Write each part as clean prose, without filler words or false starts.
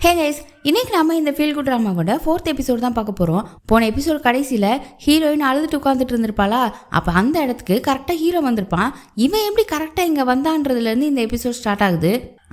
Hey guys, இன்னைக்கு நாம இந்த ஃபீல் குட் ட்ராமாவோட 4th எபிசோட் தான் பார்க்க போறோம். போன எபிசோட் கடைசியில ஹீரோயின் அழுதுட்டு உட்காந்துட்டு இருந்திருப்பாளா, அப்ப அந்த இடத்துக்கு கரெக்டா ஹீரோ வந்திருப்பான். இவன் எப்படி கரெக்டா இங்க வந்தான்றதுல இருந்து இந்த எபிசோட் ஸ்டார்ட் ஆகுது.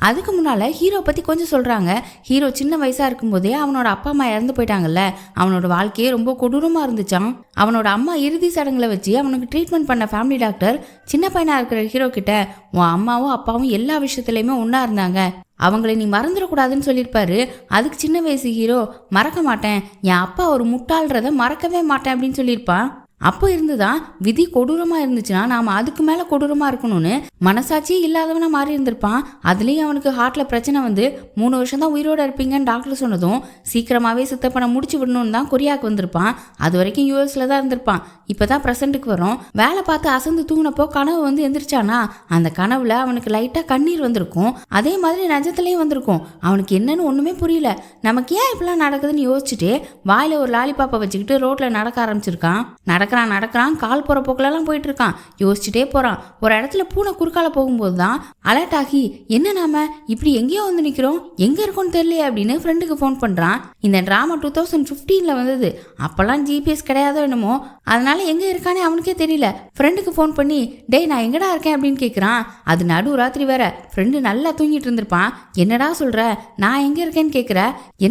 அதுக்கு முன்னால ஹீரோ பத்தி கொஞ்சம் சொல்றாங்க. ஹீரோ சின்ன வயசா இருக்கும்போதே அவனோட அப்பா அம்மா இறந்து போயிட்டாங்கல்ல, அவனோட வாழ்க்கையே ரொம்ப கொடூரமா இருந்துச்சான். அவனோட அம்மா இறுதி சடங்குல வச்சு அவனுக்கு ட்ரீட்மெண்ட் பண்ண ஃபேமிலி டாக்டர் சின்ன பையனா இருக்கிற ஹீரோ கிட்ட, உன் அம்மாவும் அப்பாவும் எல்லா விஷயத்துலயுமே ஒன்னா இருந்தாங்க, அவங்களை நீ மறந்துடக்கூடாதுன்னு சொல்லியிருப்பாரு. அதுக்கு சின்ன வயசு ஹீரோ, மறக்க மாட்டேன், என் அப்பா ஒரு முட்டாள்றத மறக்கவே மாட்டேன் அப்படின்னு சொல்லியிருப்பான். அப்போ இருந்துதான் விதி கொடூரமா இருந்துச்சுன்னா நாம அதுக்கு மேல கொடூரமா இருக்கணும்னு மனசாட்சியே இல்லாதவனா மாறி இருந்திருப்பான். அதுலயும் அவனுக்கு ஹார்ட்ல பிரச்சனை வந்து 3 வருஷம் தான் உயிரோட இருப்பீங்கன்னு டாக்டர் சொன்னதும் சீக்கிரமாவே சித்தப்பனை முடிச்சு விடணும்னு தான் கொரியாவுக்கு வந்திருப்பான். அது வரைக்கும் யூஎஸ்ல தான் இருந்திருப்பான். இப்பதான் பிரசன்ட்டுக்கு வரும். வேலை பார்த்து அசந்து தூங்கினப்போ கனவு வந்து எந்திரிச்சானா, அந்த கனவுல அவனுக்கு லைட்டா கண்ணீர் வந்திருக்கும். அதே மாதிரி நிஜத்துலயும் வந்திருக்கும். அவனுக்கு என்னன்னு ஒண்ணுமே புரியல. நமக்கு ஏன் இப்பெல்லாம் நடக்குதுன்னு யோசிச்சுட்டு வாயில ஒரு லாலிபாப்பை வச்சுக்கிட்டு ரோட்ல நடக்க ஆரம்பிச்சிருக்கான். நடக்கிறான் கால் போற போக்குலாம் போயிட்டு இருக்கான். யோசிச்சுட்டே போறான். ஒரு இடத்துல பூனை குறுக்கால போகும்போது தான் அலர்ட் ஆகி, என்ன நாம இப்படி எங்கேயோ வந்து நிக்கிறோம், எங்க இருக்கோம்னு தெரியல அப்படின்னு ஃப்ரெண்டுக்கு ஃபோன் பண்றான். இந்த டிராமா 2015ல வந்தது. அப்பெல்லாம் ஜிபிஎஸ் கிடையாதோ என்னமோ, அதனால எங்க இருக்கானே அவனுக்கே தெரியல. ஃப்ரெண்டுக்கு ஃபோன் பண்ணி, டேய் நான் எங்கடா இருக்கேன் அப்படின்னு கேட்குறான். அது நடு ராத்திரி வேற. ஃப்ரெண்டு நல்லா தூங்கிட்டு இருந்திருப்பான். என்னடா சொல்ற, நான் எங்க இருக்கேன்னு கேட்குற,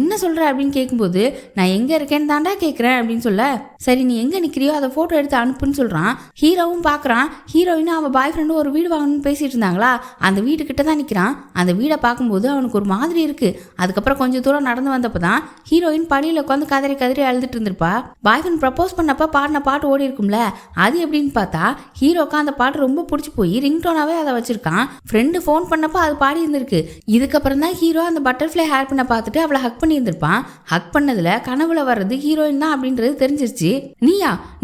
என்ன சொல்ற அப்படின்னு கேட்கும்போது, நான் எங்க இருக்கேன்னு தாண்டா கேட்குறேன் அப்படின்னு சொல்ல, சரி நீ எங்க நிக்கிறியோ அதை போட்டோ எடுத்து அனுப்புன்னு சொல்றான். ஹீரோவும் பாக்குறான். ஹீரோயினும் அவன் பாய் ஃப்ரெண்டும் ஒரு வீடு வாங்கணும்னு பேசிட்டு இருந்தாங்களா, அந்த வீடு கிட்ட தான் நிக்கிறான். அந்த வீடை பார்க்கும்போது அவனுக்கு ஒரு மாதிரி இருக்கு. அதுக்கப்புறம் கொஞ்சம் தூரம் நடந்து வந்தப்பதான் ஹீரோயின் படியில உட்காந்து கதறி கதறி அழுதுட்டு இருந்திருப்பா. பாய் ஃப்ரெண்ட் ப்ரப்போஸ் பண்ணப்ப பாடின பாட்டு ஓடி இருக்கும்ல, அது எப்படின்னு பார்த்தா ஹீரோக்கு அந்த பாட்டு ரொம்ப பிடிச்சி போய் ரிங்டோனாவே அதை வச்சிருக்கான். ஃப்ரெண்டு ஃபோன் பண்ணப்ப அது பாடி இருந்திருக்கு. இதுக்கப்புறம் தான் ஹீரோ அந்த பட்டர்ஃப்ளை ஹேர் பண்ண பார்த்துட்டு அவளை ஹக் பண்ணி இருந்திருப்பான். ஹக் பண்ணதுல கனவுல வர்றது ஹீரோயின் தான் அப்படின்றது தெரிஞ்சிருச்சு.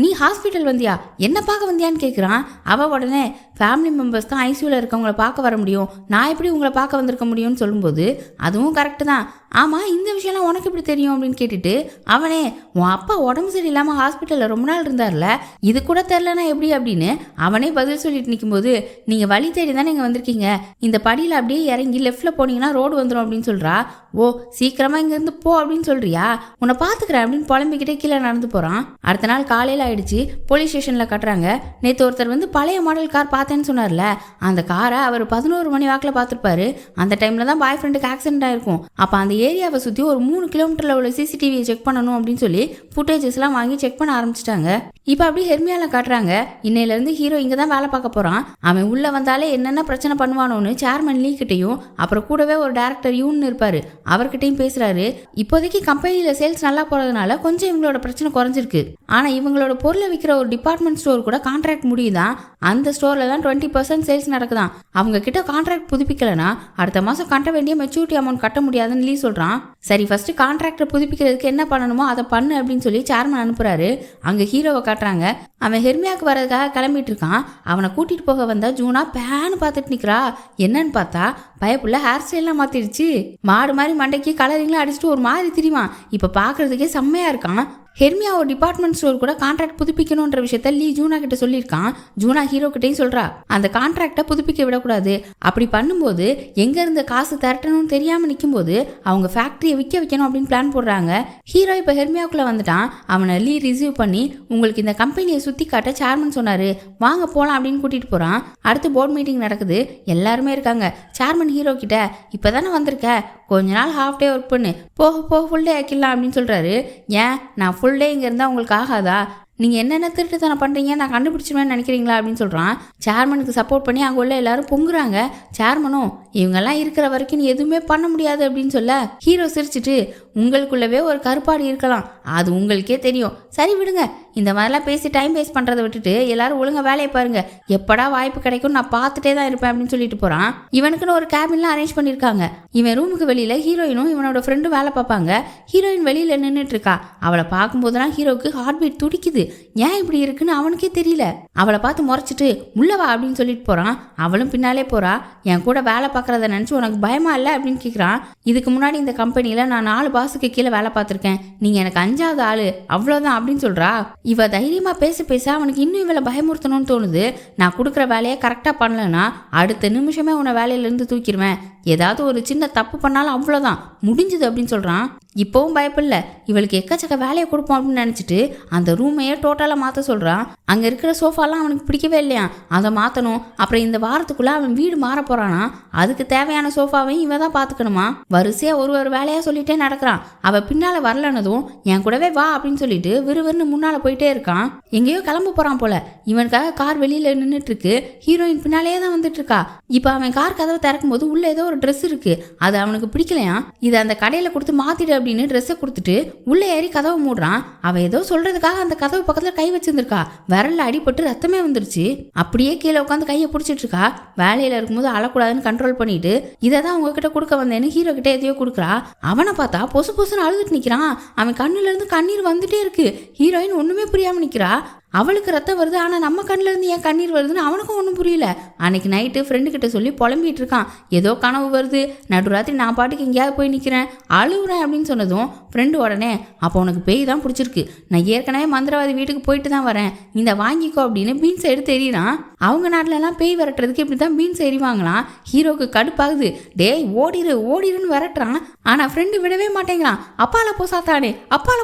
நீ ஹாஸ்பிட்டல் வந்தியா, என்ன பார்க்க வந்தியான்னு கேட்குறான். அவ உடனே, ஃபேமிலி மெம்பர்ஸ் தான் ஐசியூவில் இருக்கவங்கள பார்க்க வர முடியும், நான் எப்படி உங்களை பார்க்க வந்திருக்க முடியும்னு சொல்லும்போது, அதுவும் கரெக்டு தான், ஆமாம் இந்த விஷயம்லாம் உனக்கு எப்படி தெரியும் அப்படின்னு கேட்டுட்டு, அவனே உன் அப்பா உடம்பு சரியில்லாமல் ஹாஸ்பிட்டலில் ரொம்ப நாள் இருந்தார்ல, இது கூட தெரிலனா எப்படி அப்படின்னு அவனே பதில் சொல்லிட்டு நிற்கும்போது, நீங்கள் வழி தேடி தானே இங்கே வந்திருக்கீங்க, இந்த படியில் அப்படியே இறங்கி லெஃப்டில் போனீங்கன்னா ரோடு வந்துடும் அப்படின்னு சொல்கிறா. ஓ சீக்கிரமாக இங்கேருந்து போ அப்படின்னு சொல்கிறியா, உன்னை பார்த்துக்கிறேன் அப்படின்னு புலம்பிக்கிட்டே கீழே நடந்து போகிறான். அடுத்த நாள் காலையில் ஆயிடுச்சு. போலீஸ் ஸ்டேஷனில் கட்டுறாங்க. நேற்று ஒருத்தர் வந்து பழைய மாடல் கார் பார்த்தேன்னு சொன்னார்ல, அந்த காரை அவர் 11 மணி வாக்கில் பார்த்துருப்பாரு. அந்த டைமில் தான் பாய் ஃப்ரெண்டுக்கு ஆக்சிடென்ட் ஆயிருக்கும். அப்போ அந்த ஏரியாவை சுற்றி ஒரு 3 கிலோமீட்டரில் உள்ள சிசிடிவியை செக் பண்ணணும் அப்படின்னு சொல்லி ஃபுட்டேஜஸ்லாம் வாங்கி செக் பண்ண ஆரம்பிச்சிட்டாங்க. இப்போ அப்படியே ஹெர்மியாவில் காட்டுறாங்க. இன்னையிலேருந்து ஹீரோ இங்கே தான் வேலை பார்க்க போகிறான். அவன் உள்ளே வந்தாலே என்னென்ன பிரச்சனை பண்ணுவானோன்னு சேர்மன் லீ கிட்டையும் அப்புறம் கூடவே ஒரு டேரக்டர் யூன்னு இருப்பாரு, அவர்கிட்டையும் பேசுறாரு. இப்போதைக்கு கம்பெனியில் சேல்ஸ் நல்லா போகிறதுனால கொஞ்சம் இவங்களோட பிரச்சனை குறைஞ்சிருக்கு. ஆனால் இவங்களோட பொருளை விற்கிற ஒரு டிபார்ட்மெண்ட் ஸ்டோர் கூட கான்ட்ராக்ட் முடியுதான். அந்த ஸ்டோரில் தான் 20% சேல்ஸ் நடக்குதான். அவங்க கிட்ட கான்ட்ராக்ட் புதுப்பிக்கலனா அடுத்த மாதம் கட்ட வேண்டிய மெச்சூரிட்டி அமௌண்ட் கட்ட முடியாதுன்னு லீ சொல்கிறான். சரி ஃபர்ஸ்ட் கான்ட்ராக்டை புதுப்பிக்கிறதுக்கு என்ன பண்ணணுமோ அதை பண்ணு அப்படின்னு சொல்லி சேர்மன் அனுப்புறாரு. அங்கே ஹீரோவை காட்டுறாங்க. அவன் ஹெர்மியாவுக்கு வரதுக்காக கிளம்பிட்டு இருக்கான். அவனை கூட்டிட்டு போக வந்தா ஜூனா பேன்னு பார்த்துட்டு நிற்கிறா. என்னன்னு பார்த்தா பயப்புள்ள ஹேர் ஸ்டைல்லாம் மாத்திடுச்சு. மாடு மாதிரி மண்டைக்கு கலரிங்லாம் அடிச்சுட்டு ஒரு மாதிரி திரிவான். இப்போ பார்க்கறதுக்கே செம்மையா இருக்கான். ஹெர்மியா ஒரு டிபார்ட்மெண்ட் ஸ்டோர் கூட கான்ட்ராக்ட் புதுப்பிக்கணுன்ற விஷயத்த லீ ஜூனா கிட்ட சொல்லியிருக்கான். ஜூனா ஹீரோ கிட்டையும் சொல்றா, அந்த கான்ட்ராக்டை புதுப்பிக்க விடக்கூடாது, அப்படி பண்ணும்போது எங்க இருந்து காசு திரட்டணும்னு தெரியாம நிற்கும் போது அவங்க ஃபேக்டரியை விற்க வைக்கணும் அப்படின்னு பிளான் போடுறாங்க. ஹீரோ இப்போ ஹெர்மியாவுக்குள்ள வந்துட்டான். அவனை லீ ரிசீவ் பண்ணி, உங்களுக்கு இந்த கம்பெனியை சுத்தி காட்ட சேர்மன் சொன்னாரு, வாங்க போலாம் அப்படின்னு கூட்டிட்டு போறான். அடுத்து போர்ட் மீட்டிங் நடக்குது. எல்லாருமே இருக்காங்க. சேர்மன் ஹீரோ கிட்ட, இப்பதானே வந்திருக்க, கொஞ்ச நாள் ஹாஃப் டே ஒர்க் பண்ணு, போக ஃபுல் டே ஆக்கிடலாம் அப்படின்னு சொல்றாரு. ஏன் நான் ஃபுல் டே இங்கே இருந்தால் உங்களுக்கு ஆகாதா, நீங்கள் என்னென்ன திருட்டுத்தனம் பண்ணுறீங்க நான் கண்டுபிடிச்சிருவேன்னு நினைக்கிறீங்களா அப்படின்னு சொல்கிறான். சேர்மனுக்கு சப்போர்ட் பண்ணி அங்கே உள்ள எல்லாரும் பொங்குறாங்க. சேர்மனும், இவங்கெல்லாம் இருக்கிற வரைக்கும் நீ எதுவுமே பண்ண முடியாது அப்படின்னு சொல்ல, ஹீரோ சிரிச்சிட்டு, உங்களுக்குள்ளவே ஒரு கருப்பாடு இருக்கலாம், அது உங்களுக்கே தெரியும், சரி விடுங்க, இந்த மாதிரிலாம் பேசி டைம் வேஸ்ட் பண்ணுறதை விட்டுட்டு எல்லாரும் ஒழுங்காக வேலையை பாருங்க, எப்படா வாய்ப்பு கிடைக்கும் நான் பார்த்துட்டே தான் இருப்பேன் அப்படின்னு சொல்லிட்டு போகிறான். இவனுக்குன்னு ஒரு கேபின்லாம் அரேஞ்ச் பண்ணியிருக்காங்க. இவன் ரூமுக்கு வெளியில் ஹீரோயினும் இவனோட ஃப்ரெண்டும் வேலை பார்ப்பாங்க. ஹீரோயின் வெளியில் நின்றுட்டு இருக்கா. அவளை பார்க்கும்போதுலாம் ஹீரோக்கு ஹார்ட் பீட் துடிக்குது. ஏன் இப்படி இருக்குன்னு அவனுக்கே தெரியல. அவளை பார்த்து முறைச்சிட்டு உள்ளவா அப்படின்னு சொல்லிட்டு போறான். அவளும் பின்னாலே போறா. என் கூட வேலை பார்க்கறத நினைச்சு உனக்கு பயமா இல்லை அப்படின்னு கேட்குறான். இதுக்கு முன்னாடி இந்த கம்பெனியில நான் 4 பாஸுக்கு கீழே வேலை பார்த்துருக்கேன், நீங்க எனக்கு 5வது ஆளு அவ்வளோதான் அப்படின்னு சொல்றா. இவ தைரியமா பேச அவனுக்கு இன்னும் இவளை பயமுறுத்தணும்னு தோணுது. நான் கொடுக்குற வேலையை கரெக்டா பண்ணலன்னா அடுத்த நிமிஷமே உன்னை வேலையில இருந்து தூக்கிடுவேன், ஏதாவது ஒரு சின்ன தப்பு பண்ணாலும் அவ்வளோதான் முடிஞ்சுது அப்படின்னு சொல்கிறான். இப்போவும் பயப்படல, இவளுக்கு எக்கச்சக்க வேலையை கொடுப்போம் அப்படின்னு நினச்சிட்டு அந்த ரூமையே டோட்டலாக மாற்ற சொல்கிறான். அங்கே இருக்கிற சோஃபாலாம் அவனுக்கு பிடிக்கவே இல்லையா, அதை மாற்றணும். அப்புறம் இந்த வாரத்துக்குள்ளே அவன் வீடு மாற போகிறானா, அதுக்கு தேவையான சோஃபாவையும் இவன் தான் பார்த்துக்கணுமா. வரிசையாக ஒரு வேலையாக சொல்லிட்டே நடக்கிறான். அவள் பின்னால் வரலனதும் என் கூடவே வா அப்படின்னு சொல்லிட்டு விறுவிறுன்னு முன்னால் போயிட்டே இருக்கான். எங்கேயோ கிளம்ப போகிறான் போல. இவனுக்காக கார் வெளியில் நின்றுட்டு இருக்கு. ஹீரோயின் பின்னாலேயே தான் வந்துட்டு இருக்கா. இப்போ அவன் கார் கதவை திறக்கும் போது உள்ள ஏதோ ஒரு ட்ரெஸ் இருக்கு, அது அவனுக்கு பிடிக்கலையா. இதை அந்த கடையில் கொடுத்து மாத்திடு அப்படின்னு ட்ரெஸ்ஸை கொடுத்துட்டு உள்ளே ஏறி கதவை மூடுறான். அவ ஏதோ சொல்றதுக்காக அந்த கதவு பக்கத்துல கை வச்சிருந்திருக்கா. விரல்ல அடிபட்டு ரத்தமே வந்துருச்சு. அப்படியே கீழே உட்காந்து கையை பிடிச்சிட்டு இருக்கா. வேலையில இருக்கும்போது அழக்கூடாதுன்னு கண்ட்ரோல் பண்ணிட்டு இதை தான் உங்ககிட்ட கொடுக்க வந்தேன்னு ஹீரோ கிட்ட எதையோ கொடுக்குறா. அவனை பார்த்தா பொசு பொசுன்னு அழுதுட்டு நிக்கிறான். அவன் கண்ணுல இருந்து கண்ணீர் வந்துட்டே இருக்கு. ஹீரோயின் ஒண்ணுமே புரியாம நிக்கிறா. அவளுக்கு ரத்தம் வருது, ஆனால் நம்ம கண்ணில் இருந்து ஏன் கண்ணீர் வருதுன்னு அவனுக்கும் ஒன்றும் புரியல. அன்னைக்கு நைட்டு ஃப்ரெண்டு கிட்ட சொல்லி புலம்பிட்டு இருக்கான். ஏதோ கனவு வருது, நடுராத்திரி நான் பாட்டுக்கு எங்கேயாவது போய் நிற்கிறேன், அழுகுறேன் அப்படின்னு சொன்னதும் ஃப்ரெண்டு உடனே அப்போ உனக்கு பேய் தான் பிடிச்சிருக்கு, நான் ஏற்கனவே மந்திரவாதி வீட்டுக்கு போயிட்டு தான் வரேன், இந்த வாங்கிக்கோ அப்படின்னு பீன்ஸ் எடுத்து எறிகிறான். அவங்க நாட்டிலலாம் பேய் விரட்டுறதுக்கு இப்படி தான் பீன்ஸ் எறிவாங்களாம். ஹீரோக்கு கடுப்பாகுது. டேய் ஓடிருன்னு விரட்டுறான். ஆனால் ஃப்ரெண்டு விடவே மாட்டேங்கிறான். அப்பால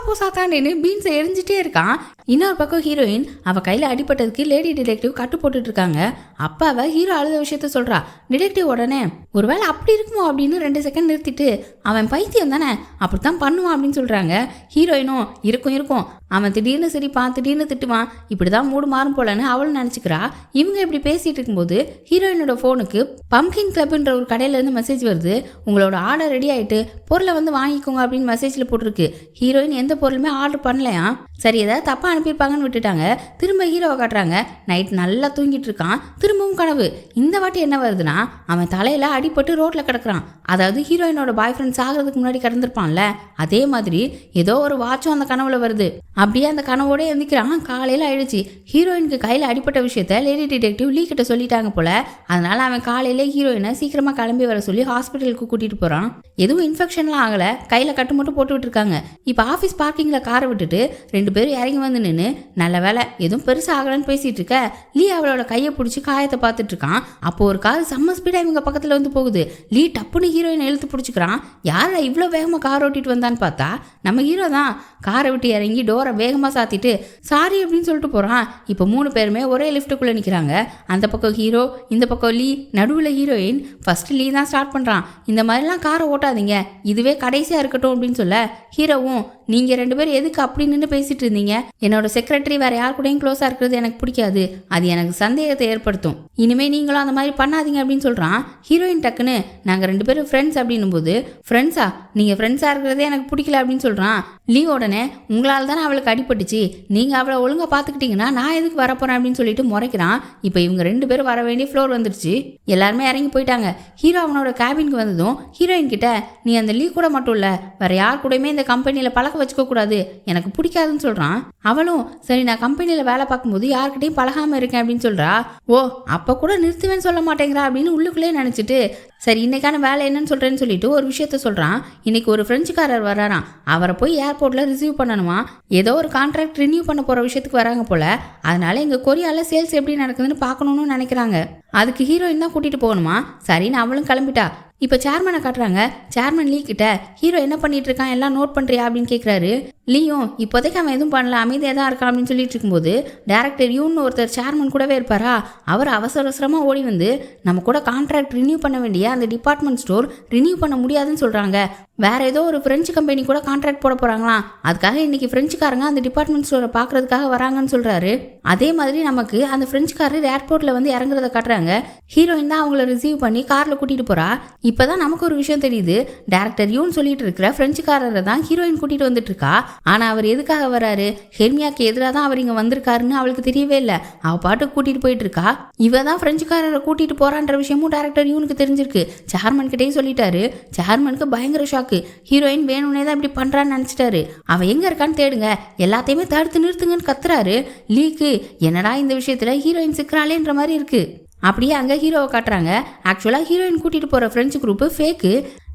போ சாத்தானேன்னு பீன்ஸை எரிஞ்சிட்டே இருக்கான். இன்னொரு பக்கம் ஹீரோயின் அவ கையில அடிபட்டதுக்கு லேடி டிடெக்டிவ் கட்டு போட்டுட்டு இருக்காங்க. அப்பாவை ஹீரோ அழுத விஷயத்த சொல்றா. டிடெக்டிவ் உடனே ஒருவேளை அப்படி இருக்குமோ அப்படின்னு 2 செகண்ட் நிறுத்திட்டு அவன் பைத்தியம் தானே, அப்படித்தான் பண்ணுவான் அப்படின்னு சொல்றாங்க. ஹீரோயினும் இருக்கும் அவன் திடீர்னு சிரிப்பான், திடீர்னு திட்டுவான், இப்படிதான் மூடு மாறும் போலன்னு அவளும் நினைச்சுக்கிறா. இவங்க இப்படி பேசிட்டு இருக்கும்போது ஹீரோயினோட போனுக்கு பம்கின் கிளப்ன்ற ஒரு கடையில இருந்து மெசேஜ் வருது. உங்களோட ஆர்டர் ரெடி ஆயிட்டு பொருளை வந்து வாங்கிக்கோங்க அப்படின்னு மெசேஜ்ல போட்டிருக்கு. ஹீரோயின் எந்த பொருளுமே ஆர்டர் பண்ணலையா. சரி, ஏதாவது தப்பா அனுப்பியிருப்பாங்கன்னு விட்டுட்டாங்க. திரும்ப ஹீரோவை காட்டுறாங்க. நைட் நல்லா தூங்கிட்டு இருக்கான். திரும்பவும் கனவு. இந்த வாட்டி என்ன வருதுன்னா அவன் தலையில அடிபட்டு ரோட்ல கிடக்குறான். அதாவது ஹீரோயினோட பாய் ஃப்ரெண்ட் சாகிறதுக்கு முன்னாடி கிடந்திருப்பான்ல, அதே மாதிரி ஏதோ ஒரு வாட்சும் அந்த கனவுல வருது. அப்படியே அந்த கனவோட எந்திக்கிறான். காலையில ஆயிடுச்சு. ஹீரோயினுக்கு கையில அடிப்பட்ட விஷயத்த லேடி டிடெக்டிவ் லீ கிட்ட சொல்லிட்டாங்க போல. அதனால அவன் காலையில ஹீரோயினை சீக்கிரமா கிளம்பி வர சொல்லி ஹாஸ்பிட்டலுக்கு கூட்டிட்டு போறான். எதுவும் இன்ஃபெக்ஷன்லாம் ஆகல, கையில கட்டு மட்டும் போட்டு விட்டுருக்காங்க. இப்போ ஆஃபீஸ் பார்க்கிங்ல காரை விட்டுட்டு 2 பேரும் இறங்கி வந்து நின்று நல்ல வேலை எதுவும் பெருசா ஆகலன்னு பேசிட்டு இருக்க. லீ அவளோட கையை பிடிச்சி காயத்தை பார்த்துட்டு இருக்கான். அப்போ ஒரு கார் செம்ம ஸ்பீடா இவங்க பக்கத்துல வந்து போகுது. லீ டப்புன்னு ஹீரோயினை இழுத்து பிடிச்சிக்கிறான். யாரா இவ்வளோ வேகமா கார் ஓட்டிட்டு வந்தான்னு பார்த்தா நம்ம ஹீரோ தான். காரை விட்டு இறங்கி டோரை வேகமா சாத்திட்டு சாரி அப்படின்னு சொல்லிட்டு போறான். இப்போ 3 பேருமே ஒரே லிஃப்ட்டுக்குள்ள நிக்கிறாங்க. அந்த பக்கம் ஹீரோ, இந்த பக்கம் லீ, நடுவில் ஹீரோயின். ஃபர்ஸ்ட் லீ தான் ஸ்டார்ட் பண்றான். இந்த மாதிரிலாம் காரை ஓட்டாதீங்க, இதுவே கடைசியா இருக்கட்டும் அப்படின்னு சொல்ல ஹீரோவும் நீங்க 2 பேரும் எதுக்கு அப்படி நின்று பேசிட்டு இருந்தீங்க, என்னோட செக்ரட்டரி வேற யார் கூடயும் க்ளோஸா இருக்கிறது எனக்கு பிடிக்காது, அது எனக்கு சந்தேகத்தை ஏற்படுத்தும், இனிமே நீங்களும் அந்த மாதிரி பண்ணாதீங்க அப்படின்னு சொல்றான். ஹீரோயின் டக்குன்னு நாங்க 2 பேரும் ஃப்ரெண்ட்ஸ் அப்படின்னும் போது ஃப்ரெண்ட்ஸா, நீங்க ஃப்ரெண்ட்ஸா இருக்கிறதே எனக்கு பிடிக்கல அப்படின்னு சொல்றான். லீ உடனே உங்களால் தானே அவளுக்கு அடிபட்டுச்சு, நீங்க அவளை ஒழுங்கா பாத்துக்கிட்டீங்கன்னா நான் எதுக்கு வரப்போறேன் அப்படின்னு சொல்லிட்டு முறைக்கிறான். இப்போ இவங்க 2 பேரும் வர வேண்டிய ஃப்ளோர் வந்துருச்சு. எல்லாருமே இறங்கி போயிட்டாங்க. ஹீரோ அவனோட கேபினுக்கு வந்ததும் ஹீரோயின் கிட்ட நீ அந்த லீ கூட மட்டும் இல்ல வேற யார் கூடயுமே இந்த கம்பெனியில பழக்க வச்சுக்க கூடாது, எனக்கு பிடிக்காதுன்னு சொல்றான். அவளும் சரி நான் கம்பெனியில வேலை பார்க்கும்போது யார்கிட்டையும் பழகாம இருக்கேன் அப்படின்னு சொல்றா. ஓ அப்ப கூட நிறுத்துவேன்னு சொல்ல மாட்டேங்கிறா அப்படின்னு உள்ளுக்குள்ளே நினைச்சிட்டு சரி இன்னைக்கான வேலை என்னன்னு சொல்றேன்னு சொல்லிட்டு ஒரு விஷயத்த சொல்றான். இன்னைக்கு ஒரு பிரெஞ்சுக்காரர் வர்றாராம். அவரை போய் ஏர்போர்ட்ல ரிசீவ் பண்ணணுமா. ஏதோ ஒரு கான்ட்ராக்ட் ரினியூ பண்ண போற விஷயத்துக்கு வராங்க போல. அதனால எங்க கொரியால சேல்ஸ் எப்படி நடக்குதுன்னு பார்க்கணும்னு நினைக்கிறாங்க. அதுக்கு ஹீரோயின் தான் கூட்டிட்டு போகணுமா. சரின்னு அவளும் கிளம்பிட்டா. இப்போ சேர்மனை காட்டுறாங்க. சேர்மன் லீ கிட்ட ஹீரோ என்ன பண்ணிட்டு இருக்கான் எல்லாம் நோட் பண்றியா அப்படின்னு கேட்குறாரு. லீயும் இப்போதைக்கு அவன் எதுவும் பண்ணல, அமைதியாக தான் இருக்கான் அப்படின்னு சொல்லிட்டு இருக்கும்போது டேரக்டர் யூன்னு ஒருத்தர் சேர்மன் கூடவே இருப்பாரா. அவர் அவசர அவசரமாக ஓடி வந்து நம்ம கூட கான்ட்ராக்ட் ரினியூ பண்ண வேண்டிய அந்த டிபார்ட்மெண்ட் ஸ்டோர் ரினியூ பண்ண முடியாதுன்னு சொல்கிறாங்க. வேற ஏதோ ஒரு பிரெஞ்சு கம்பெனி கூட கான்ட்ராக்ட் போட போகிறாங்களாம். அதுக்காக இன்னைக்கு பிரெஞ்சுக்காரங்க அந்த டிபார்ட்மெண்ட் ஸ்டோரை பார்க்கறதுக்காக வராங்கன்னு சொல்கிறாரு. அதே மாதிரி நமக்கு அந்த பிரெஞ்சுக்காரர் ஏர்போர்ட்டில் வந்து இறங்குறத காட்டுறாங்க. ஹீரோயின் தான் அவங்கள ரிசீவ் பண்ணி காரில் கூட்டிகிட்டு போகிறா. இப்போதான் நமக்கு ஒரு விஷயம் தெரியுது. டேரக்டர் யூன்னு சொல்லிட்டு இருக்கிற பிரெஞ்சுக்காரரை தான் ஹீரோயின் கூட்டிகிட்டு வந்துட்டு இருக்கா. ஆனா அவர் எதுக்காக வராரு, ஹெர்மியாக்கு எதிராக தான் அவர் இங்க வந்திருக்காருன்னு அவளுக்கு தெரியவே இல்லை. அவ பாட்டுக்கு கூட்டிட்டு போயிட்டு இருக்கா. இவ தான் பிரெஞ்சுக்காரரை கூட்டிட்டு போறான்ற விஷயமும் டேரக்டர் யூனுக்கு தெரிஞ்சிருக்கு. சேர்மன் கிட்டேயும் சொல்லிட்டாரு. சேர்மனுக்கு பயங்கர ஷாக்கு. ஹீரோயின் வேணும்னே தான் இப்படி பண்றான்னு நினைச்சிட்டாரு. அவ எங்க இருக்கான்னு தேடுங்க, எல்லாத்தையுமே தடுத்து நிறுத்துங்கன்னு கத்துறாரு. லீக்கு என்னடா இந்த விஷயத்துல ஹீரோயின் சிக்கிறாளேன்ற மாதிரி இருக்கு. அப்படியே அங்கே ஹீரோவை காட்டுறாங்க. ஆக்சுவலாக ஹீரோயின் கூட்டிகிட்டு போகிற ஃப்ரெண்ட்ஸ் குரூப்பு ஃபேக்கு.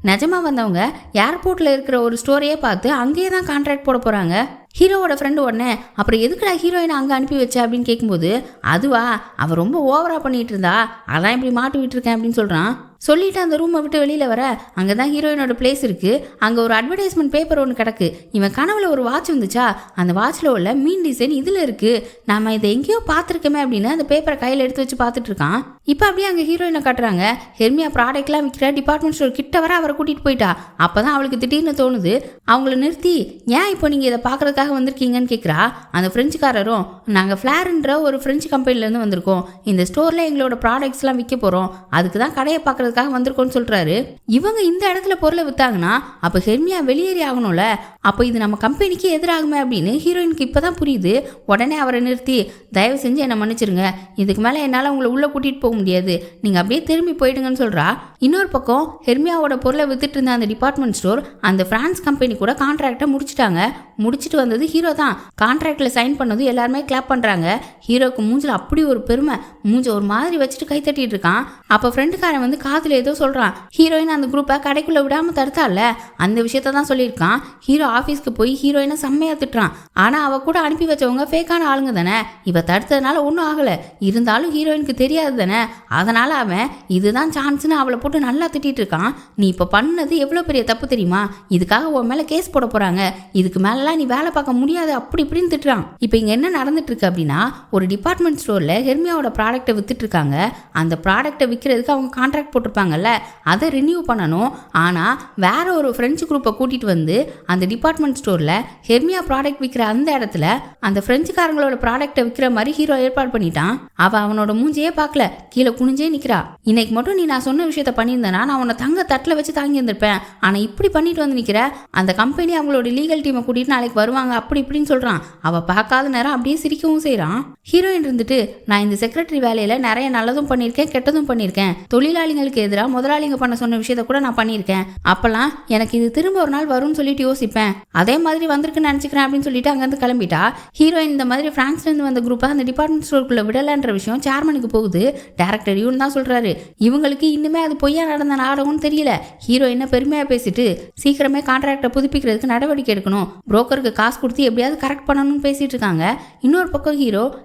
நிஜமாக வந்தவங்க ஏர்போர்ட்டில் இருக்கிற ஒரு ஸ்டோரையே பார்த்து அங்கேயே தான் கான்ட்ராக்ட் போட போகிறாங்க. ஹீரோவோட ஃப்ரெண்டு உடனே அப்புறம் எதுக்குடா ஹீரோயினை அங்கே அனுப்பி வச்ச அப்படின்னு கேட்கும்போது அதுவா அவள் ரொம்ப ஓவராக பண்ணிட்டு இருந்தா, அதான் இப்படி மாட்டி விட்டுருக்கேன் அப்படின்னு சொல்கிறான். சொல்லிட்டு அந்த ரூமை விட்டு வெளியில வர அங்கதான் ஹீரோயினோட பிளேஸ் இருக்கு. அங்க ஒரு அட்வர்டைஸ்மெண்ட் பேப்பர் ஒன்று கிடக்கு. இவன் கனவுல ஒரு வாட்ச் வந்துச்சா, அந்த வாட்ச்ல உள்ள மீன் டிசைன் இதுல இருக்கு. நாம இதை எங்கேயோ பார்த்துருக்கோமே அப்படின்னு அந்த பேப்பரை கையில எடுத்து வச்சு பார்த்துட்டு இருக்கான். இப்போ அப்படியே அங்கே ஹீரோயினை காட்டுறாங்க. ஹெர்மியா ப்ராடக்ட்லாம் விற்கிற டிபார்ட்மெண்ட் ஸ்டோர் கிட்ட வர அவரை கூட்டிட்டு போயிட்டா. அப்பதான் அவளுக்கு திடீர்னு தோணுது, அவங்கள நிறுத்தி ஏன் இப்போ நீங்க இதை பார்க்கறதுக்காக வந்திருக்கீங்கன்னு கேட்குறா. அந்த பிரெஞ்சுக்காரரும், நாங்கள் ஃபிளார்ன்ற ஒரு ஃப்ரெஞ்சு கம்பெனிலேருந்து வந்திருக்கோம். இந்த ஸ்டோரில் எங்களோட ப்ராடக்ட்ஸ்லாம் விற்க போகிறோம். அதுக்கு தான் கடையை பார்க்கறதுக்காக வந்திருக்கோம்னு சொல்கிறாரு. இவங்க இந்த இடத்துல பொருளை விற்றாங்கன்னா அப்போ ஹெர்மியா வெளியேறி ஆகணும்ல. அப்போ இது நம்ம கம்பெனிக்கு எதிராகுமே அப்படின்னு ஹீரோயினுக்கு இப்போ தான் புரியுது. உடனே அவரை நிறுத்தி, தயவு செஞ்சு என்னை மன்னிச்சிருங்க, இதுக்கு மேலே என்னால் உங்களை உள்ளே கூட்டிகிட்டு போக முடியாது, நீங்கள் அப்படியே திரும்பி போயிடுங்கன்னு சொல்கிறா. இன்னொரு பக்கம் ஹெர்மியாவோட பொருளை வித்துட்டு இருந்த அந்த டிபார்ட்மெண்ட் ஸ்டோர் அந்த பிரான்ஸ் கம்பெனி கூட கான்ட்ராக்டை முடிச்சிட்டாங்க. முடிச்சுட்டு வந்தது ஹீரோ தான். கான்ட்ராக்டில் சைன் பண்ணது எல்லாருமே கிளாப் பண்ணுறாங்க. ஹீரோக்கு மூஞ்சில் அப்படி ஒரு பெருமை, மூஞ்சை ஒரு மாதிரி வச்சுட்டு கை தட்டிட்டு இருக்கான். அப்போ ஃப்ரெண்டுக்காரன் வந்து காதில் ஏதோ சொல்கிறான். ஹீரோயின் அந்த குரூப்பை கடைக்குள்ளே விடாமல் தடுத்தால, அந்த விஷயத்த தான் சொல்லியிருக்கான். ஹீரோ ஆஃபீஸ்க்கு போய் ஹீரோயினை செம்மையாக திட்டுறான். ஆனால் அவள் கூட அனுப்பி வச்சவங்க ஃபேக்கான ஆளுங்க தானே. இவ தடுத்ததுனால ஒன்றும் ஆகலை, இருந்தாலும் ஹீரோயினுக்கு தெரியாது தானே. அதனால் அவன் இதுதான் சான்ஸ்னு அவளை போட்டு நல்லா திட்டிட்டு இருக்கான். நீ இப்போ பண்ணது எவ்வளோ பெரிய தப்பு தெரியுமா, இதுக்காக உன் மேலே கேஸ் போட போகிறாங்க, இதுக்கு மேலெலாம் நீ வேலை பார்க்க முடியாது, அப்படி இப்படின்னு திட்டுறான். இப்போ இங்கே என்ன நடந்துட்டு இருக்கு அப்படின்னா, ஒரு டிபார்ட்மெண்ட் ஸ்டோரில் ஹெர்மியாவோட ப்ராடக்ட்டை வித்துட்டு இருக்காங்க. அந்த ப்ராடக்ட்டை விற்கிறதுக்கு அவங்க கான்ட்ராக்ட் போட்டிருப்பாங்கல்ல, அதை ரினியூ பண்ணணும். ஆனால் வேற ஒரு ஃப்ரெஞ்சு குரூப்பை கூட்டிகிட்டு வந்து அந்த டிபார்ட்மெண்ட் ஸ்டோரில் ஹெர்மியா ப்ராடக்ட் விற்கிற அந்த இடத்துல அந்த ஃப்ரெஞ்சுக்காரங்களோட ப்ராடக்ட்டை விற்கிற மாதிரி ஹீரோ ஏற்பாடு பண்ணிட்டான். அவனோட மூஞ்சியே பார்க்கல, கீழே குனிஞ்சே நிற்கிறா. இன்னைக்கு மட்டும் நீ நான் சொன்ன விஷயத்த பண்ணியிருந்தேன்னா நான் உன்னை தங்க தட்டில் வச்சு தாங்கி இருந்திருப்பேன். ஆனால் இப்படி பண்ணிட்டு வந்து நிற்கிற. அந்த கம்பெனி அவங்களோட லீகல் டீமை கூட்டிட்டு நாளைக்கு வருவாங்க, அப்படி இப்படின்னு சொல்கிறான். அவள் பார்க்காத நேரம் அப்படியே சிரிக்கவும் செய்கிறான். ஹீரோயின் இருந்துட்டு, நான் இந்த செக்ரட்டரி வேலையில் நிறைய நல்லதும் பண்ணியிருக்கேன், கெட்டதும் பண்ணியிருக்கேன். தொழிலாளிகளுக்கு எதிராக முதலாளிங்க பண்ண சொன்ன விஷயத்த கூட நான் பண்ணியிருக்கேன். அப்பெல்லாம் எனக்கு இது திரும்ப ஒரு நாள் வரும்னு சொல்லிட்டு யோசிப்பேன். அதே மாதிரி வந்திருக்குன்னு நினச்சிக்கிறேன் அப்படின்னு சொல்லிட்டு அங்கேருந்து கிளம்பிட்டா. ஹீரோயின் இந்த மாதிரி பிரான்ஸ்லேருந்து வந்த குரூப்பை அந்த டிபார்ட்மெண்ட் ஸ்டோருக்குள்ளே விடலைன்ற விஷயம் சேர்மனுக்கு போகுது. டேரக்டர் இவன் தான் சொல்கிறாரு. இவங்களுக்கு இன்னுமே அது பொய்யா நடந்த நாடகம்னு தெரியல. ஹீரோயினை பெருமையாக பேசிட்டு சீக்கிரமே கான்ட்ராக்டை புதுப்பிக்கிறதுக்கு நடவடிக்கை எடுக்கணும், புரோக்கருக்கு காசு கொடுத்து எப்படியாவது கரெக்ட் பண்ணணும்னு பேசிட்டு இருக்காங்க. இன்னொரு பக்கம்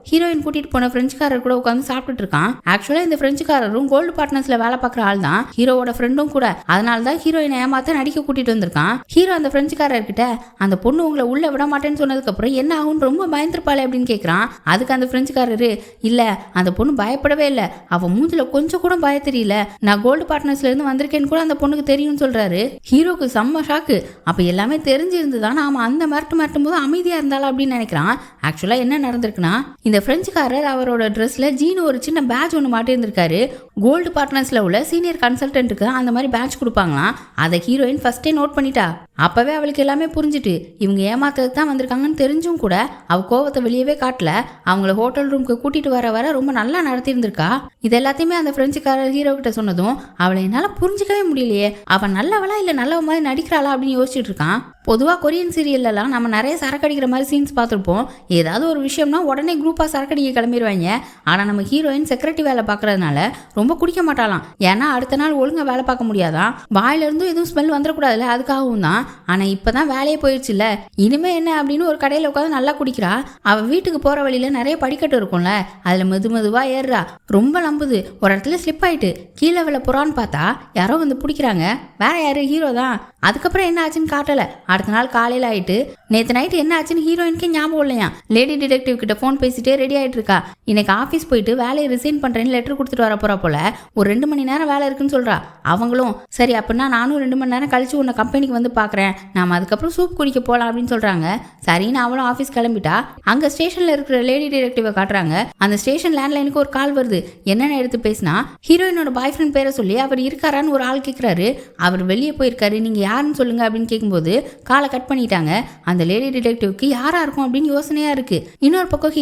ஹீரோயின் கூட்டிட்டு போன பிரெஞ்சுக்காரர் கூட உட்காந்து சாப்பிட்டுட்டு இருக்கான். ஆக்சுவலா இந்த பிரெஞ்சுக்காரரும் கோல்டு பார்ட்னர்ஸ்ல வேலை பார்க்குற ஆள் தான், ஹீரோவோட ஃப்ரெண்டும் கூட. அதனால தான் ஹீரோயினை ஏமாத்த நடிக்க கூட்டிட்டு வந்திருக்கான். ஹீரோ அந்த பிரெஞ்சுக்காரர் கிட்ட, அந்த பொண்ணு உங்களை உள்ள விட மாட்டேன்னு சொன்னதுக்கு அப்புறம் என்ன ஆகும்னு ரொம்ப பயந்துருப்பாளே அப்படின்னு கேட்கறான். அதுக்கு அந்த பிரெஞ்சுக்காரரு, இல்ல அந்த பொண்ணு பயப்படவே இல்லை, அவ மூஞ்சில கொஞ்சம் கூட பய தெரியல, நான் கோல்டு பார்ட்னர்ஸ்ல இருந்து வந்திருக்கேன்னு கூட அந்த பொண்ணுக்கு தெரியும்னு சொல்றாரு. ஹீரோக்கு செம்ம ஷாக்கு. அப்ப எல்லாமே தெரிஞ்சிருந்துதான் நாம அந்த மிரட்டும் போது அமைதியா இருந்தாலும் அப்படின்னு நினைக்கிறான். ஆக்சுவலா என்ன நடந்திருக்குன்னா, இந்த பிரெஞ்சுக்காரர் அவரோட ட்ரெஸ்ல ஜீனு ஒரு சின்ன பேட்ச் ஒன்று மாட்டிருந்திருக்காரு. கோல்டு பார்ட்னர்ஸ்ல உள்ள சீனியர் கன்சல்டன்ட்டுக்கு அந்த மாதிரி பேட்ச் கொடுப்பாங்களாம். அதை ஹீரோயின் ஃபர்ஸ்டே நோட் பண்ணிட்டா. அப்பவே அவளுக்கு எல்லாமே புரிஞ்சுட்டு இவங்க ஏமாத்துறதுக்கு தான் வந்திருக்காங்கன்னு தெரிஞ்சும் கூட அவ கோவத்தை வெளியவே காட்டல. அவங்கள ஹோட்டல் ரூமுக்கு கூட்டிட்டு வர ரொம்ப நல்லா நடத்திருந்திருக்கா. இது எல்லாத்தையுமே அந்த பிரெஞ்சுக்காரர் ஹீரோ கிட்ட சொன்னதும் அவளை என்னால புரிஞ்சுக்கவே முடியலையே, அவன் நல்லவளா இல்ல நல்லவ மாதிரி நடிக்கிறாளா அப்படின்னு யோசிச்சுட்டு இருக்கான். பொதுவாக கொரியன் சீரியல்லாம் நம்ம நிறைய சரக்கடிக்கிற மாதிரி சீன்ஸ் பார்த்துருப்போம். ஏதாவது ஒரு விஷயம்னா உடனே குரூப்பாக சரக்கடிக்க கிளம்பிடுவாங்க. ஆனால் நம்ம ஹீரோயின் செக்ரட்டரி வேலை பார்க்கறதுனால ரொம்ப குடிக்க மாட்டாளாம். ஏன்னா அடுத்த நாள் ஒழுங்காக வேலை பார்க்க முடியாதான், வாயிலிருந்தும் எதுவும் ஸ்மெல் வந்துடக்கூடாதுல்ல, அதுக்காகவும் தான். ஆனால் இப்போ தான் வேலையே போயிடுச்சுல்ல, இனிமே என்ன அப்படின்னு ஒரு கடையில் உட்காந்து நல்லா குடிக்கிறா. அவள் வீட்டுக்கு போகிற வழியில் நிறைய படிக்கட்டு இருக்கும்ல, அதில் மெதுவாக ஏறுறா. ரொம்ப நம்புது. ஒரு இடத்துல ஸ்லிப் ஆயிட்டு கீழே விழ போறான்னு பார்த்தா யாரோ வந்து பிடிக்கிறாங்க. வேற யாரு? ஹீரோ தான். அதுக்கப்புறம் என்ன ஆச்சுன்னு காட்டலை. அடுத்த நாள் காலையில் ஆயிட்டு நேற்று நைட்டு என்ன ஆச்சுன்னு ஹீரோயினுக்கே ஞாபகம் இல்லையா. லேடி டிடெக்டிவ் கிட்ட ஃபோன் பேசிட்டே ரெடி ஆகிட்டு இருக்கா. இன்னைக்கு ஆஃபீஸ் போயிட்டு வேலையை ரிசைன் பண்ணுறேன்னு லெட்டர் கொடுத்துட்டு வர போகிறா போல. ஒரு 2 மணி நேரம் வேலை இருக்குன்னு சொல்கிறா. அவங்களும் சரி அப்படின்னா நானும் 2 மணி நேரம் கழிச்சு உன்னை கம்பெனிக்கு வந்து பார்க்குறேன், நாம் அதுக்கப்புறம் சூப் குடிக்க போகலாம் அப்படின்னு சொல்கிறாங்க. சரின்னு அவளும் ஆஃபீஸ் கிளம்பிட்டா. அங்கே ஸ்டேஷனில் இருக்கிற லேடி டிடெக்டிவை காட்டுறாங்க. அந்த ஸ்டேஷன் லேண்ட்லைனுக்கு ஒரு கால் வருது. என்னென்ன எடுத்து பேசினா ஹீரோயினோட பாய் ஃப்ரெண்ட் பேரை சொல்லி அவர் இருக்காரான்னு ஒரு ஆள் கேட்குறாரு. அவர் வெளியே போயிருக்காரு, நீங்கள் யாருன்னு சொல்லுங்க அப்படின்னு கேட்கும்போது காலை கட் பண்ணிட்டாங்க. அந்த லேடி டிடெக்டிவ்க்கு யாரா இருக்கும் அப்படின்னு யோசனையா இருக்கு. இன்னொரு பக்கம்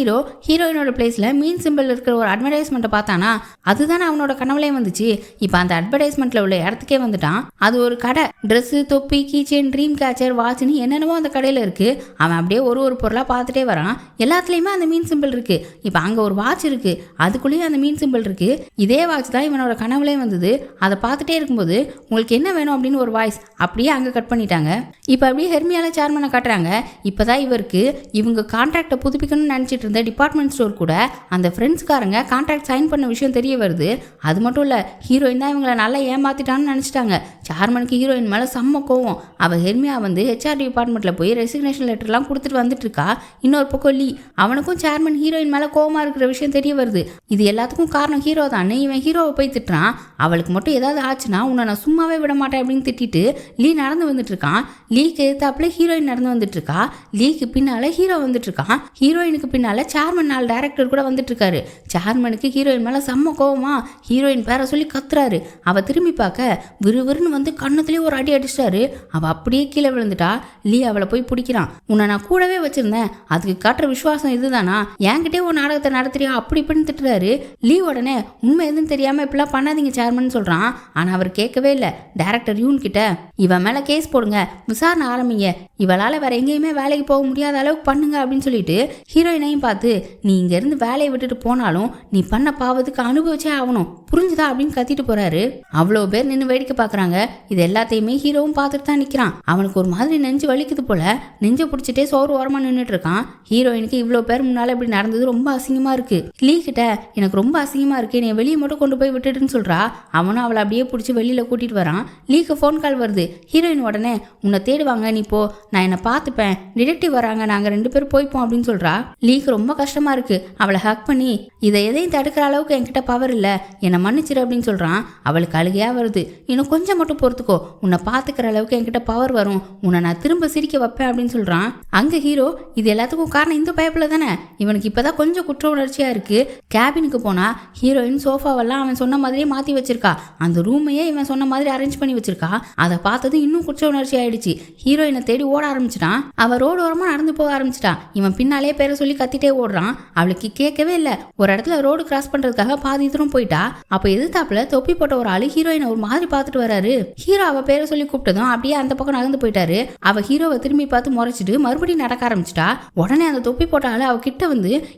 ஹீரோயினோட பிளேஸ்ல மீன் சிம்பிள் இருக்கிற ஒரு அட்வர்டைஸ்மெண்ட்டை பார்த்தானா, அதுதானே அவனோட கனவுலையும் வந்துச்சு. இப்போ அந்த அட்வர்டைஸ்மெண்ட்ல உள்ள இடத்துக்கே வந்துட்டான். அது ஒரு கடை. ட்ரெஸ், தொப்பி, கீச்செயின், ட்ரீம் கேச்சர், வாட்ச்னு என்னென்னமோ அந்த கடையில இருக்கு. அவன் அப்படியே ஒரு பொருளா பார்த்துட்டே வரான். எல்லாத்துலயுமே அந்த மீன் சிம்பிள் இருக்கு. இப்போ அங்க ஒரு வாட்ச் இருக்கு, அதுக்குள்ளேயும் அந்த மீன் சிம்பிள் இருக்கு. இதே வாட்ச் தான் இவனோட கனவுலையும் வந்தது. அதை பார்த்துட்டே இருக்கும்போது உங்களுக்கு என்ன வேணும் அப்படின்னு ஒரு வாய்ஸ். அப்படியே அங்க கட் பண்ணிட்டாங்க. இப்போ அப்படியே ஹெர்மியால சேர்மனை காட்டுறாங்க. இப்போதான் இவங்க கான்ட்ராக்டை புதுப்பிக்கணும்னு நினச்சிட்டு இருந்த டிபார்ட்மெண்ட் ஸ்டோர் கூட அந்த ஃப்ரெண்ட்ஸ்காரங்க கான்ட்ராக்ட் சைன் பண்ண விஷயம் தெரிய வருது. அது மட்டும் இல்லை, ஹீரோயின் தான் இவங்களை நல்லா ஏமாத்திட்டான்னு நினச்சிட்டாங்க. சேர்மனுக்கு ஹீரோயின் மேலே செம்ம கோவம். அவள் ஹெர்மியா ஹெச்ஆர் டிபார்ட்மெண்ட்டில் போய் ரெசிக்னேஷன் லெட்டர்லாம் கொடுத்துட்டு வந்துட்டு இருக்கா. இன்னொரு பக்கம் லீ, அவனுக்கும் சேர்மன் ஹீரோயின் மேலே கோவமாக இருக்கிற விஷயம் தெரிய வருது. இது எல்லாத்துக்கும் காரணம் ஹீரோ தானே. இவன் ஹீரோவை போய் திட்டுறான். அவளுக்கு மட்டும் ஏதாவது ஆச்சுன்னா உன்னை நான் சும்மாவே விட மாட்டேன் அப்படின்னு திட்டிட்டு லீ நடந்து வந்துட்டு இருக்கான். லீக்கு எதிர்த்தாப்புல ஹீரோயின் நடந்து வந்துட்டு இருக்கா. லீக்கு பின்னால ஹீரோ வந்துட்டு இருக்கான். ஹீரோயினுக்கு பின்னால சேர்மன் 4 டைரக்டர் கூட வந்துட்டு இருக்காரு. சேர்மனுக்கு ஹீரோயின் மேல செம்ம கோவமா ஹீரோயின் பேரை சொல்லி கத்துறாரு. அவ திரும்பி பார்க்க விறுவிறுன்னு கண்ணத்துலயே ஒரு அடி அடிச்சிட்டாரு. அவ அப்படியே கீழே விழுந்துட்டா. லீ அவளை போய் பிடிக்கிறான். உன்னை நான் கூடவே வச்சிருந்தேன், அதுக்கு காட்டுற விசுவாசம் இதுதானா, என்கிட்டே ஒரு நாடகத்தை நடத்துறியா அப்படி இப்படின்னு திட்டுறாரு. லீ உடனே உண்மை எதுன்னு தெரியாம இப்பெல்லாம் பண்ணாதீங்க சேர்மன் சொல்றான். ஆனா அவர் கேட்கவே இல்லை. டைரக்டர் யூன் கிட்ட இவன் மேல கேஸ் போடுங்க, விசாரணை ஆரம்பிங்க, இவளால வேற எங்கேயுமே வேலைக்கு போக முடியாத அளவுக்கு பண்ணுங்க அப்படின்னு சொல்லிட்டு ஹீரோயினையும் பார்த்து நீ இங்க இருந்து வேலையை விட்டுட்டு போனாலும் நீ பண்ண பாவத்துக்கு அனுபவிச்சே ஆகணும், புரிஞ்சுதா அப்படின்னு கத்திட்டு போறாரு. அவ்வளோ பேர் நின்று வேடிக்கை பாக்குறாங்க. இது எல்லாத்தையுமே ஹீரோவும் பார்த்துட்டு தான் நிக்கிறான். அவனுக்கு ஒரு மாதிரி நெஞ்சு வலிக்குது போல. நெஞ்சை பிடிச்சிட்டே சோறு ஓரமா நின்றுட்டு இருக்கான். ஹீரோயினுக்கு இவ்வளோ பேர் முன்னால இப்படி நடந்தது ரொம்ப அசிங்கமா இருக்கு. லீ கிட்ட எனக்கு ரொம்ப அசிங்கமா இருக்கு, நீ வெளியே மட்டும் கொண்டு போய் விட்டுட்டுன்னு சொல்றா. அவனும் அவளை அப்படியே பிடிச்சி வெளியில கூட்டிட்டு வரான். லீக்கு ஃபோன் கால் வருது. ஹீரோயின் உடனே உன்னை தேடுவாங்க, நீ போ, நான் என்னை பார்த்துப்பேன், டிடெக்டிவ் வராங்க, நாங்க 2 பேரும் போய்ப்போம் அப்படின்னு சொல்றா. லீக்கு ரொம்ப கஷ்டமா இருக்கு. அவளை ஹக் பண்ணி இதை எதையும் தடுக்கிற அளவுக்கு என்கிட்ட பவர் இல்லை, என்னை மன்னிச்சிரு அப்படின்னு சொல்றான். அவளுக்கு அழுகையா வருது. இன்னும் கொஞ்சம் மட்டும் பொறுத்துக்கோ, உன்னை பார்த்துக்கிற அளவுக்கு என்கிட்ட பவர் வரும், உன்னை நான் திரும்ப சிரிக்க வைப்பேன் அப்படின்னு சொல்றான். அங்க ஹீரோ இது எல்லாத்துக்கும் காரணம் இந்த பயப்புல தானே, இவனுக்கு இப்பதான் கொஞ்சம் குற்ற உணர்ச்சியா இருக்கு. கேபினுக்கு போனா ஹீரோயின் சோஃபாவெல்லாம் அவன் சொன்ன மாதிரியே மாத்தி வச்சிருக்கா. அந்த ரூமையே இவன் சொன்ன மாதிரி அரேஞ்ச் பண்ணி வச்சிருக்கா. அதை பார்த்தது இன்னும் குற்ற உணர்ச்சி ஆயிடுச்சு. ஹீரோயினை தேடி ஓட ஆரம்பிச்சிட்டான். அவ ரோடு ஓரமா நடந்து போக ஆரம்பிச்சிட்டான். இவன் பின்னாலே பேரை சொல்லி கத்திட்டே ஓடுறான். அவளுக்கு கேட்கவே இல்லை. ஒரு இடத்துல ரோடு கிராஸ் பண்றதுக்காக பாதி தூரம் போயிட்டா. அப்ப எதிர்த்தாப்புல தொப்பி போட்ட ஒரு ஆளு ஹீரோயினை ஒரு மாதிரி பார்த்துட்டு வராரு. ஹீரோ அவ பேரை சொல்லி கூப்பிட்டதும் அப்படியே அந்த பக்கம் நகர்ந்து போயிட்டாரு. அவ ஹீரோவை திரும்பி பார்த்து முறைச்சிட்டு மறுபடியும் நடக்க ஆரம்பிச்சிட்டா. உடனே அந்த தொப்பி போட்ட ஆளு அவ கிட்ட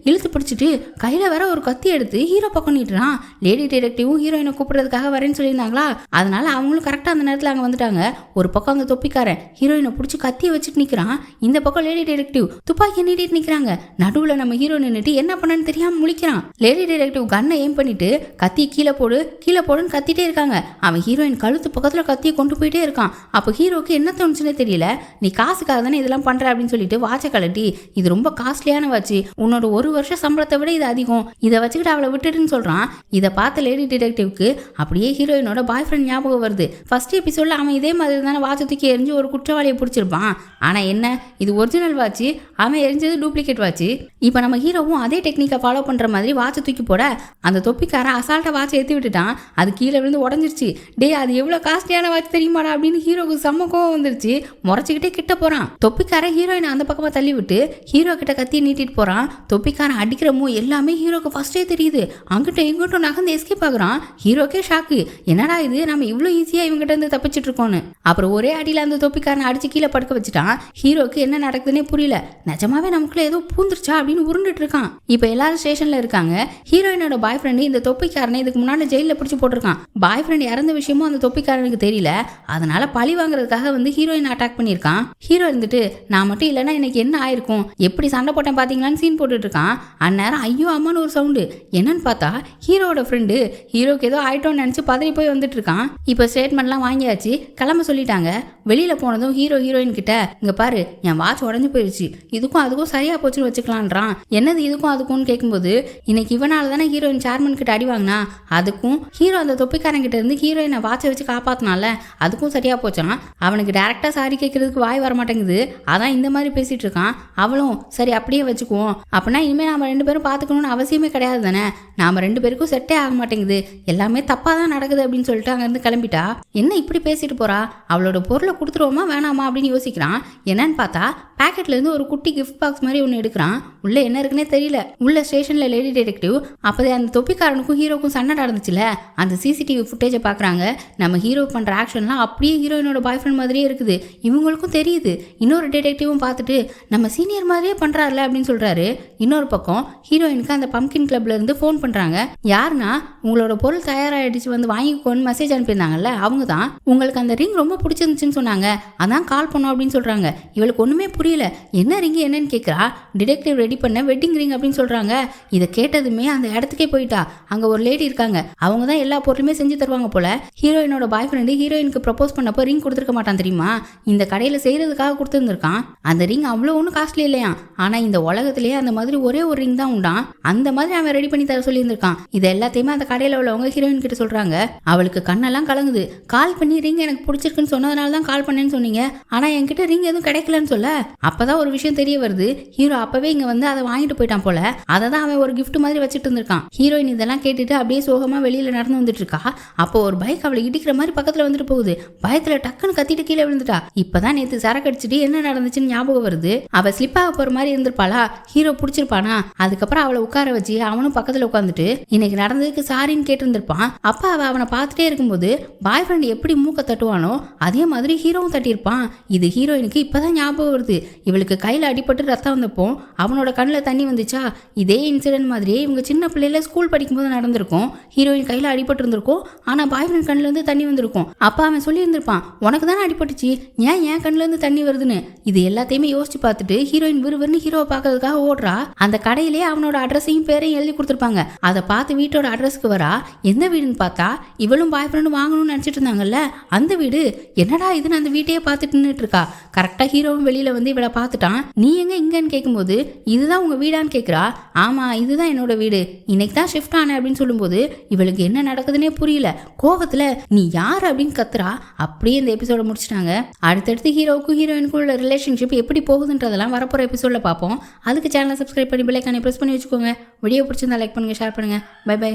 இழுத்து பிடிச்சிட்டு கையில வேற ஒரு கத்தி எடுத்து ஹீரோ பக்கம் நீட்டுறான். லேடி டிடெக்டிவும் ஹீரோயினை கூப்பிடுறதுக்காக வரேன்னு சொல்லியிருந்தாங்களா, அதனால அவங்களும் கரெக்டா அந்த நேரத்தில் அங்க வந்துட்டாங்க. ஒரு பக்கம் அந்த தொப்பிக்காரன் ஹீரோயினை பிடிச்சி கத்தியை வச்சுட்டு நிக்கிறான். இந்த பக்கம் லேடி டிடெக்டிவ் துப்பாக்கி நீட்டிட்டு நிக்கிறாங்க. நடுவுல நம்ம ஹீரோ நின்னுட்டு என்ன பண்ணன்னு தெரியாம முழிக்கிறான். லேடி டிடெக்டிவ் கண்ணை எய்ம் பண்ணிட்டு கத்தி கீழே போடுன்னு கத்திட்டே இருக்காங்க. அவன் ஹீரோயின் கழுத்து பக்கத்துல கத்தியை கொண்டு போயிட்டே இருக்கான். அப்போ ஹீரோக்கு என்ன தோணுச்சுன்னே தெரியல. நீ காசுக்காக தானே இதெல்லாம் பண்ற அப்படின்னு சொல்லிட்டு வாட்சை கழட்டி, இது ரொம்ப காஸ்ட்லியான வாட்ச், உன்னோட 1 வருஷ சம்பளத்தை விட இது அதிகம், இதை வச்சுக்கிட்டு அவளை விட்டுட்டுன்னு சொல்றான். இதை பார்த்த லேடி டிடெக்டிவ்க்கு அப்படியே ஹீரோயினோட பாய் ஃப்ரெண்ட் ஞாபகம் வருது. ஃபர்ஸ்ட் எபிசோட்ல அவன் இதே மாதிரி தானே வாட்சை தூக்கி எரிஞ்சு ஒரு குற்றவாளியை பிடிச்சிருப்பான். ஆனா என்ன, இது ஒரிஜினல் வாட்ச், அவன் எரிஞ்சது டூப்ளிகேட் வாட்ச். இப்போ நம்ம ஹீரோவும் அதே டெக்னிக்கை ஃபாலோ பண்ற மாதிரி வாட்சை தூக்கி போட அந்த தொப்பிக்காரன் அசால்ட்டா வாட்சை ஏற்றி விட்டுட்டான். அது கீழே விழுந்து உடஞ்சிருச்சு. டே அது எவ்வளோ காஸ்ட்லியான வாட்ச் தெரியுமாடா அப்படின்னு ஹீரோக்கு செம்ம கோவம் வந்துருச்சு. முறைச்சிக்கிட்டே கிட்ட போறான். தொப்பிக்காரன் ஹீரோயினை அந்த பக்கமா தள்ளி விட்டு ஹீரோ கிட்ட கத்தியை நீட்டிட்டு போறான். தொப்பிக்காரன் அடிக்கிற எல்லாமே ஹீரோக்கு ஃபர்ஸ்டே தெரியுது. அங்கிட்ட இங்கிட்டும் நகர்ந்து எஸ்கேப் ஆகுறான். ஹீரோக்கே ஷாக்கு, என்னடா இது, நம்ம இவ்வளோ ஈஸியா இவங்கிட்ட இருந்து தப்பிச்சிட்டு இருக்கோன்னு. அப்புறம் ஒரே அடியில அந்த தொப்பிக்காரனை அடிச்சு கீழே படுக்க வச்சுட்டான். ஹீரோக்கு என்ன நடக்குதுன்னே புரியல. நிஜமாவே நமக்குள்ள ஏதோ பூந்துருச்சா அப்படின்னு உருண்டுட்டு இருக்கான். இப்போ எல்லாரும் ஸ்டேஷன்ல இருக்காங்க. ஹீரோயினோட பாய் ஃப்ரெண்டு இந்த தொப்பிக்காரனை இதுக்கு முன்னாடி ஜெயில பிடிச்சு போட்டிருக்கான். பாய் ஃப்ரெண்ட் இறந்த விஷயமும் அந்த தொப்பிக்காரனுக்கு தெரியல. அதனால பழி வாங்குறதுக்காக ஹீரோயின் அட்டாக் பண்ணியிருக்கான். ஹீரோ இருந்துட்டு நான் மட்டும் இல்லைன்னா எனக்கு என்ன ஆயிருக்கும், எப்படி சண்டை போட்டேன் பாத்தீங்களான்னு சீன் போட்டுட்டு இருக்கான். அந்நேரம் ஐயோ அம்மான்னு ஒரு சவுண்டு. என்னன்னு பார்த்தா ஹீரோட ஃப்ரெண்டு ஹீரோக்கு ஏதோ ஆயிட்டோன்னு நினைச்சு பதறி போய் வந்துட்டு இருக்கான். இப்போ ஸ்டேட்மெண்ட்லாம் வாங்கியாச்சு, கிளம்ப சொல்லிட்டாங்க. வெளியில போனதும் ஹீரோயின் கிட்ட இங்க பாரு, என் வாட்ச் உடஞ்சு போயிருச்சு, இதுக்கும் அதுக்கும் சரியா போச்சுன்னு வச்சுக்கலான்றான். என்னது இதுக்கும் அதுக்கும்னு கேட்கும்போது, இன்னைக்கு இவனால தானே ஹீரோயின் சேர்மன் கிட்ட அடி வாங்கினா, அதுக்கும் ஹீரோ அந்த தொப்பிக்காரன் கிட்ட இருந்து ஹீரோயினை வாட்சை வச்சு காப்பாத்தினால அதுக்கும் சரியா போச்சான். அவனுக்கு டைரக்டா சாரி கேட்கறதுக்கு வாய் வர மாட்டேங்குது. அதான் இந்த மாதிரி பேசிட்டு இருக்கான். அவளும் சரி அப்படியே வச்சுக்குவோம், அப்படின்னா இனிமே நாம 2 பேரும் பாத்துக்கணும்னு அவசியமே கிடையாது தானே, நாம 2 பேருக்கும் செட்டே ஆக மாட்டேங்குது, எல்லாமே தப்பா தான் நடக்குது அப்படின்னு சொல்லிட்டு அங்க இருந்து கிளம்பிட்டா. என்ன இப்படி பேசிட்டு போறா, அவளோட பொருளை கொடுத்துருவோமா வேணாமா அப்படின்னு யோசிக்கிறான். என்னன்னு பார்த்தா பேக்கெட்ல இருந்து ஒரு குட்டி கிஃப்ட் பாக்ஸ் மாதிரி ஒன்று எடுக்கிறான். உள்ள என்ன இருக்குன்னே தெரியல. உள்ள ஸ்டேஷன்ல லேடி டிடெக்டிவ் அப்போதே அந்த தொப்பிக்காரனுக்கும் ஹீரோக்கும் சண்டை நடந்துச்சுல, அந்த சிசிடிவி ஃபுட்டேஜை பாக்குறாங்க. நம்ம ஹீரோ பண்ற ஆக்ஷன்லாம் அப்படியே ஹீரோயினோட பாய் ஃப்ரெண்ட் மாதிரியே இருக்குது. இவங்களுக்கும் தெரியுது. இன்னொரு டிடெக்டிவும் பார்த்துட்டு நம்ம சீனியர் மாதிரியே பண்றாருல அப்படின்னு சொல்றாரு. இன்னொரு பக்கம் ஹீரோயினுக்கு அந்த பம்கின் கிளப்ல இருந்து ஃபோன் பண்றாங்க. யாருன்னா உங்களோட பொருள் தயாராகிடுச்சு வந்து வாங்கிக்கோன்னு மெசேஜ் அனுப்பியிருந்தாங்கல்ல, அவங்க தான் உங்களுக்கு அந்த ரிங் ரொம்ப பிடிச்சிருந்துச்சுன்னு சொன்னாங்க, அதான் கால் பண்ணோம் அப்படின்னு சொல்றாங்க. இவளுக்கு ஒண்ணுமே புரியல. என்ன ரிங் என்னன்னு கேட்குறா. டிடெக்டிவ் ரெடி பண்ண வெட்டிங் ரிங் அப்படின்னு சொல்றாங்க. இதை கேட்டதுமே அந்த இடத்துக்கே போயிட்டா. அங்க ஒரு லேடி இருக்காங்க, அவங்க தான் எல்லா பொருளுமே செஞ்சு தருவாங்க போல. ஹீரோயினோட பாய் ஃப்ரெண்டு ஹீரோயினுக்கு ப்ரப்போஸ் பண்ணப்போ ரிங் கொடுத்துருக்க மாட்டான் தெரியுமா, இந்த கடையில செய்யறதுக்காக கொடுத்துருந்துருக்கான். அந்த ரிங் அவ்வளோ ஒன்றும் காஸ்ட்லி இல்லையா, ஆனா இந்த உலகத்திலேயே அந்த மாதிரி ஒரே ஒரு ரிங் தான் உண்டான். அந்த மாதிரி அவன் ரெடி பண்ணி தர சொல்லியிருந்திருக்கான். இது எல்லாத்தையுமே அந்த கடையில உள்ளவங்க ஹீரோயின் கிட்ட சொல்றாங்க. அவளுக்கு கண்ணெல்லாம் கலங்குது. கால் பண்ணி ரிங் எனக்கு பிடிச்சிருக்குன்னு சொன்னதுனால தான் கால் பண்ணேன்னு சொன்னீங்க, ஆனா என்கிட்ட ரிங் எதுவும் கிடைக்கலன்னு சொல்ல அப்பதான் ஒரு விஷயம் தெரிய வருது. ஹீரோ அப்பவே இங்க வந்து அதை வாங்கிட்டு போயிட்டான் போல. அதை தான் அவன் ஒரு கிஃப்ட் மாதிரி வச்சுட்டு இருந்திருக்கான். ஹீரோயின் இதெல்லாம் கேட்டுட்டு அப்படியே சோகமா வெளியில நடந்து வந்துட்டு இருக்கா. அப்போ ஒரு பைக் அவளை இடிக்கிற மாதிரி பக்கத்துல வந்துட்டு போகுது. பயத்துல டக்குன்னு கத்திட்டு கீழே விழுந்துட்டா. இப்பதான் நேத்து சரக்கு அடிச்சுட்டு என்ன நடந்துச்சுன்னு ஞாபகம் வருது. அவ ஸ்லிப் ஆக போற மாதிரி இருந்திருப்பாளா, ஹீரோ பிடிச்சிருப்பானா. அதுக்கப்புறம் அவளை உட்கார வச்சு அவனும் பக்கத்துல உட்காந்துட்டு இன்னைக்கு நடந்ததுக்கு சாரின்னு கேட்டு இருந்திருப்பான். அப்ப அவ அவனை பார்த்துட்டே இருக்கும்போது பாய் ஃப்ரெண்ட் எப்படி மூக்க தட்டுவானோ அதே மாதிரி ஹீரோவும் தட்டியிருப்பான். இது ஹீரோயினுக்கு இப்பதான் ஞாபகம் வருது. இவளுக்கு கையில அடிபட்டு ரத்தம் வந்தப்போ அவனோட கண்ணில் தண்ணி வந்துச்சா. இதே இன்சிடென்ட் மாதிரியே இவங்க சின்ன பிள்ளைல ஸ்கூல் படிக்கும்போது நடந்திருக்கும். ஹீரோயின் கையில அடிபட்டு இருந்திருக்கும், ஆனா பாய் ஃப்ரெண்ட் கண்ணுல இருந்து தண்ணி வந்திருக்கும். அப்ப அவன் சொல்லி இருந்திருப்பான், உனக்கு தானே அடிபட்டுச்சு, ஏன் என் கண்ணுல இருந்து தண்ணி வருதுன்னு. இது எல்லாத்தையுமே யோசிச்சு பார்த்துட்டு ஹீரோயின் விறுவிறுன்னு ஹீரோவை பார்க்கறதுக்காக ஓடுறா. அந்த கடையிலேயே அவனோட அட்ரஸையும் பேரையும் எழுதி கொடுத்துருப்பாங்க. அதை பார்த்து வீட்டோட அட்ரஸ்க்கு வரா. எந்த வீடுன்னு பார்த்தா இவளும் பாய் ஃப்ரெண்டும் வாங்கணும்னு நினைச்சிட்டு இருந்தாங்கல்ல அந்த வீடு. என்னடா இதுன்னு அந்த வீட்டையே பார்த்துட்டு நின்றுட்டு இருக்கா. கரெக்டா ஹீரோவும் வெளியில வந்து இவளை பார்த்துட்டான். நீ எங்க இங்கன்னு கேட்கும்போது இதுதான் உங்க வீடான்னு கேட்குறா. ஆமா இதுதான் என்னோட வீடு, இன்னைக்கு தான் ஷிஃப்ட் ஆனேன் அப்படின்னு சொல்லும்போது இவளுக்கு என்ன நடக்குதுன்னே புரியல. கோவத்துல நீ யார் அப்படின்னு கத்துறா. அப்படியே இந்த எபிசோட முடிச்சிட்டாங்க. அடுத்தடுத்து ஹீரோவுக்கும் ஹீரோயினுக்கும் உள்ள ரிலேஷன்ஷிப் எப்படி போகுதுன்றதெல்லாம் வரப்போற எபிசோட்ல பார்ப்போம். அதுக்கு சேனலை சப்ஸ்கிரைப் பண்ணி பெல் ஐகானை பிரஸ் பண்ணி வச்சுக்கோங்க. வீடியோ பிடிச்சிருந்தா லைக் பண்ணுங்க, ஷேர் பண்ணுங்க. Bye by.